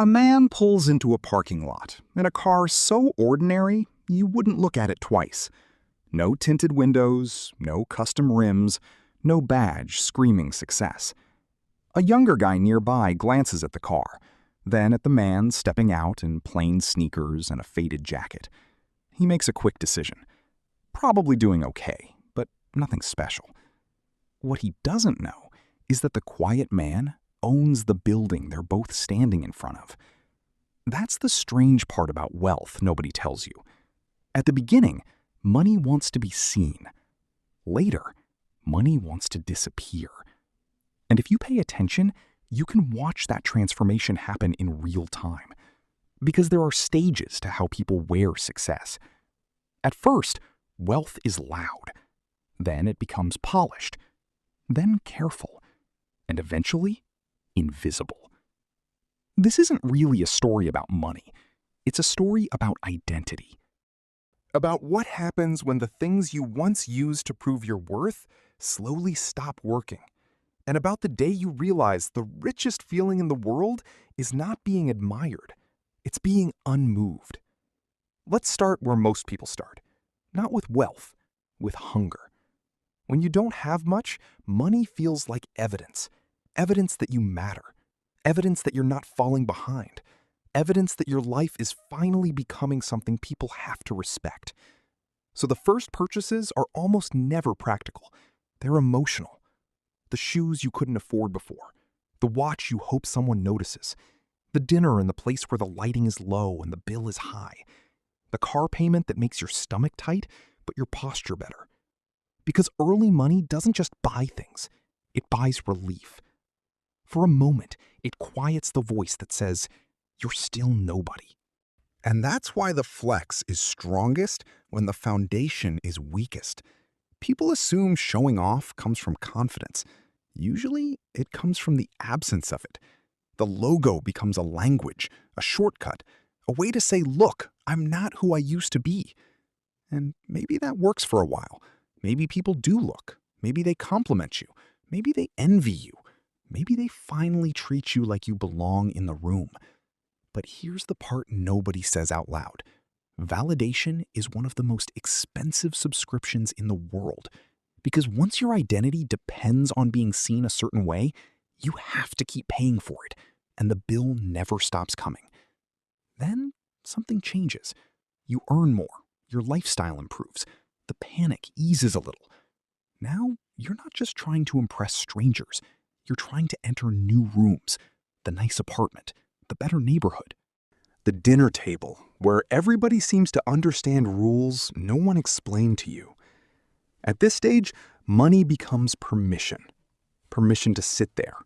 A man pulls into a parking lot in a car so ordinary you wouldn't look at it twice. No tinted windows, no custom rims, no badge screaming success. A younger guy nearby glances at the car, then at the man stepping out in plain sneakers and a faded jacket. He makes a quick decision. Probably doing okay, but nothing special. What he doesn't know is that the quiet man owns the building they're both standing in front of. That's the strange part about wealth nobody tells you. At the beginning, money wants to be seen. Later, money wants to disappear. And if you pay attention, you can watch that transformation happen in real time. Because there are stages to how people wear success. At first, wealth is loud. Then it becomes polished. Then careful. And eventually, invisible. This isn't really a story about money. It's a story about identity. About what happens when the things you once used to prove your worth slowly stop working. And about the day you realize the richest feeling in the world is not being admired. It's being unmoved. Let's start where most people start. Not with wealth, with hunger. When you don't have much, money feels like evidence. Evidence that you matter. Evidence that you're not falling behind. Evidence that your life is finally becoming something people have to respect. So the first purchases are almost never practical. They're emotional. The shoes you couldn't afford before. The watch you hope someone notices. The dinner in the place where the lighting is low and the bill is high. The car payment that makes your stomach tight, but your posture better. Because early money doesn't just buy things. It buys relief. For a moment, it quiets the voice that says, you're still nobody. And that's why the flex is strongest when the foundation is weakest. People assume showing off comes from confidence. Usually, it comes from the absence of it. The logo becomes a language, a shortcut, a way to say, look, I'm not who I used to be. And maybe that works for a while. Maybe people do look. Maybe they compliment you. Maybe they envy you. Maybe they finally treat you like you belong in the room. But here's the part nobody says out loud. Validation is one of the most expensive subscriptions in the world. Because once your identity depends on being seen a certain way, you have to keep paying for it, and the bill never stops coming. Then something changes. You earn more. Your lifestyle improves. The panic eases a little. Now, you're not just trying to impress strangers. You're trying to enter new rooms, the nice apartment, the better neighborhood. The dinner table, where everybody seems to understand rules no one explained to you. At this stage, money becomes permission. Permission to sit there.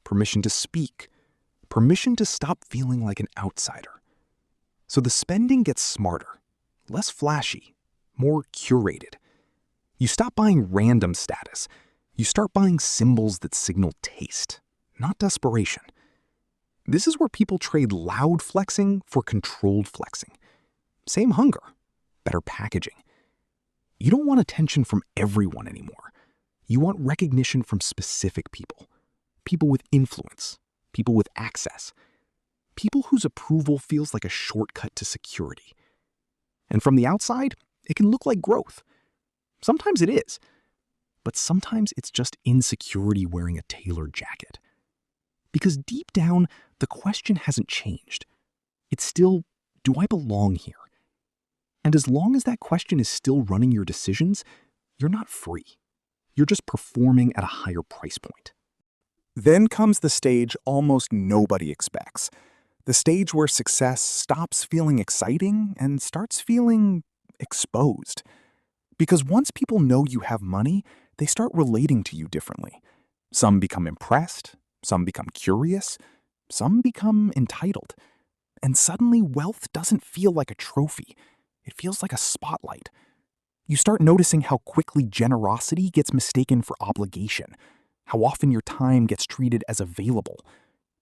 Permission to speak. Permission to stop feeling like an outsider. So the spending gets smarter, less flashy, more curated. You stop buying random status. You start buying symbols that signal taste, not desperation. This is where people trade loud flexing for controlled flexing. Same hunger, better packaging. You don't want attention from everyone anymore. You want recognition from specific people. People with influence. People with access. People whose approval feels like a shortcut to security. And from the outside, it can look like growth. Sometimes it is. But sometimes it's just insecurity wearing a tailored jacket. Because deep down, the question hasn't changed. It's still, do I belong here? And as long as that question is still running your decisions, you're not free. You're just performing at a higher price point. Then comes the stage almost nobody expects. The stage where success stops feeling exciting and starts feeling exposed. Because once people know you have money, they start relating to you differently. Some become impressed, some become curious, some become entitled. And suddenly wealth doesn't feel like a trophy. It feels like a spotlight. You start noticing how quickly generosity gets mistaken for obligation, how often your time gets treated as available,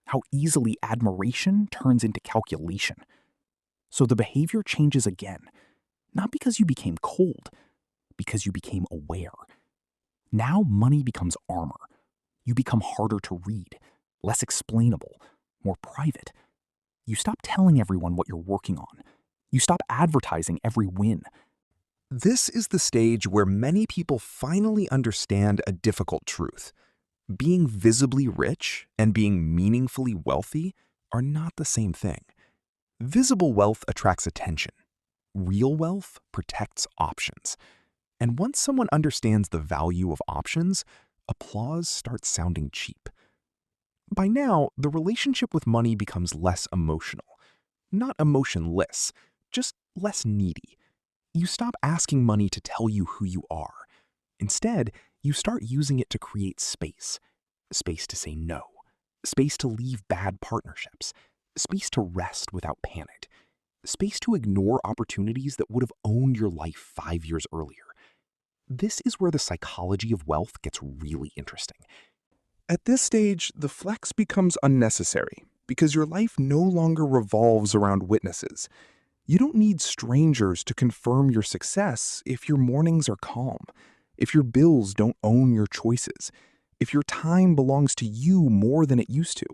how easily admiration turns into calculation. So the behavior changes again, not because you became cold, because you became aware. Now money becomes armor. You become harder to read, less explainable, more private. You stop telling everyone what you're working on. You stop advertising every win. This is the stage where many people finally understand a difficult truth. Being visibly rich and being meaningfully wealthy are not the same thing. Visible wealth attracts attention. Real wealth protects options. And once someone understands the value of options, applause starts sounding cheap. By now, the relationship with money becomes less emotional. Not emotionless, just less needy. You stop asking money to tell you who you are. Instead, you start using it to create space. Space to say no. Space to leave bad partnerships. Space to rest without panic. Space to ignore opportunities that would have owned your life 5 years earlier. This is where the psychology of wealth gets really interesting. At this stage, the flex becomes unnecessary because your life no longer revolves around witnesses. You don't need strangers to confirm your success if your mornings are calm, if your bills don't own your choices, if your time belongs to you more than it used to.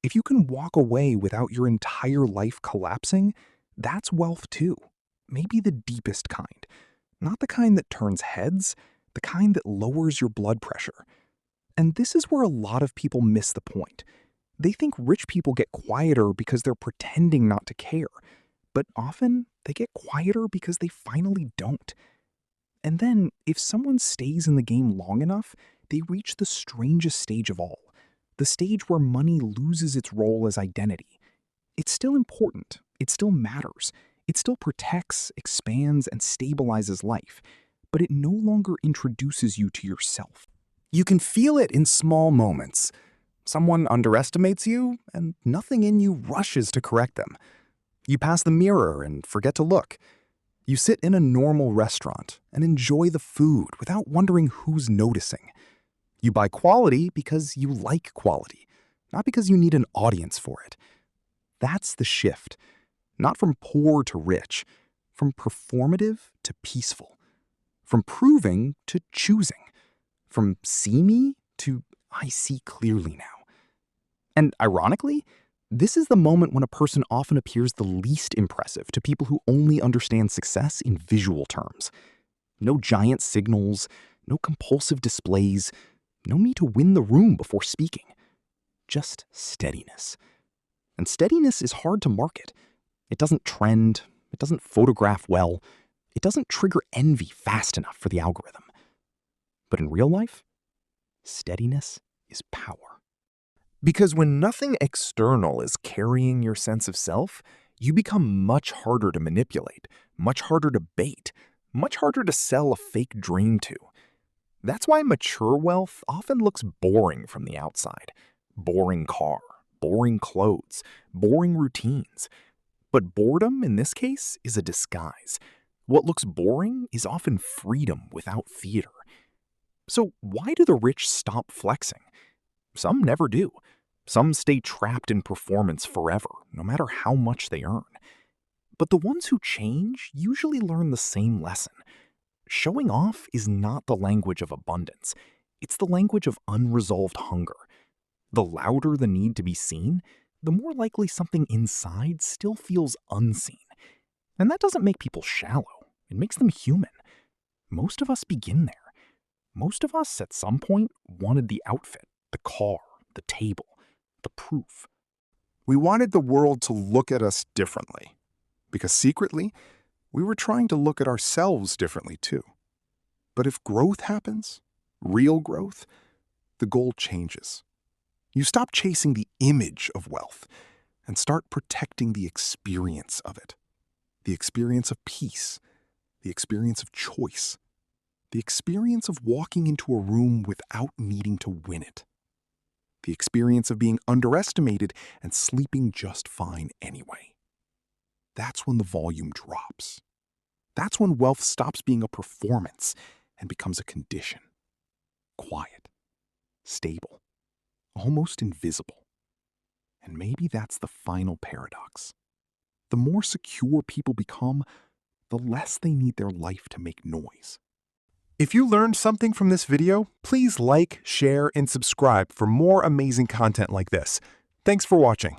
If you can walk away without your entire life collapsing, that's wealth too. Maybe the deepest kind. Not the kind that turns heads, the kind that lowers your blood pressure. And this is where a lot of people miss the point. They think rich people get quieter because they're pretending not to care. But often, they get quieter because they finally don't. And then, if someone stays in the game long enough, they reach the strangest stage of all. The stage where money loses its role as identity. It's still important. It still matters. It still protects, expands, and stabilizes life. But it no longer introduces you to yourself. You can feel it in small moments. Someone underestimates you, and nothing in you rushes to correct them. You pass the mirror and forget to look. You sit in a normal restaurant and enjoy the food without wondering who's noticing. You buy quality because you like quality, not because you need an audience for it. That's the shift. Not from poor to rich, from performative to peaceful, from proving to choosing, from see me to I see clearly now. And ironically, this is the moment when a person often appears the least impressive to people who only understand success in visual terms. No giant signals, no compulsive displays, no need to win the room before speaking. Just steadiness. And steadiness is hard to market. It doesn't trend, it doesn't photograph well, it doesn't trigger envy fast enough for the algorithm. But in real life, steadiness is power. Because when nothing external is carrying your sense of self, you become much harder to manipulate, much harder to bait, much harder to sell a fake dream to. That's why mature wealth often looks boring from the outside. Boring car, boring clothes, boring routines. But boredom, in this case, is a disguise. What looks boring is often freedom without theater. So why do the rich stop flexing? Some never do. Some stay trapped in performance forever, no matter how much they earn. But the ones who change usually learn the same lesson. Showing off is not the language of abundance. It's the language of unresolved hunger. The louder the need to be seen, the more likely something inside still feels unseen. And that doesn't make people shallow. It makes them human. Most of us begin there. Most of us, at some point, wanted the outfit, the car, the table, the proof. We wanted the world to look at us differently, because secretly, we were trying to look at ourselves differently too. But if growth happens, real growth, the goal changes. You stop chasing the image of wealth and start protecting the experience of it. The experience of peace, the experience of choice, the experience of walking into a room without needing to win it. The experience of being underestimated and sleeping just fine anyway. That's when the volume drops. That's when wealth stops being a performance and becomes a condition. Quiet, stable, almost invisible. And maybe that's the final paradox. The more secure people become, the less they need their life to make noise. If you learned something from this video, please like, share, and subscribe for more amazing content like this. Thanks for watching.